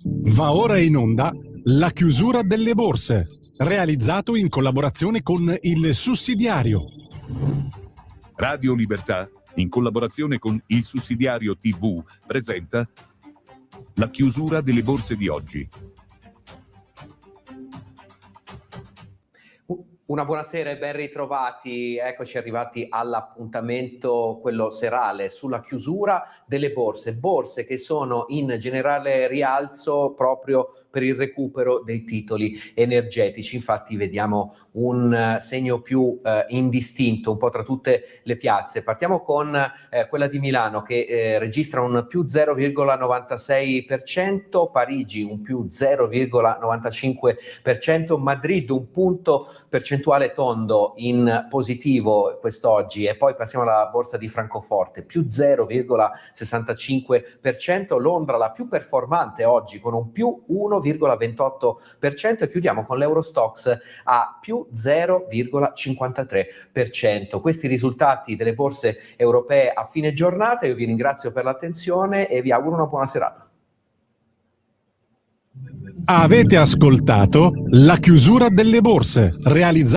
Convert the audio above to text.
Va ora in onda La chiusura delle borse, realizzato in collaborazione con Il Sussidiario. Radio Libertà, in collaborazione con Il Sussidiario TV, presenta La chiusura delle borse di oggi. Una buonasera e ben ritrovati, eccoci arrivati all'appuntamento, quello serale, sulla chiusura delle borse che sono in generale rialzo proprio per il recupero dei titoli energetici. Infatti vediamo un segno più indistinto un po' tra tutte le piazze. Partiamo con quella di Milano che registra un più 0,96%, Parigi un più 0,95%, Madrid un punto percentuale tondo in positivo quest'oggi, e poi passiamo alla borsa di Francoforte più 0,65%, Londra la più performante oggi con un più 1,28%, e chiudiamo con l'Eurostoxx a più 0,53%. Questi risultati delle borse europee a fine giornata. Io vi ringrazio per l'attenzione e vi auguro una buona serata. Avete ascoltato La chiusura delle borse, realizzata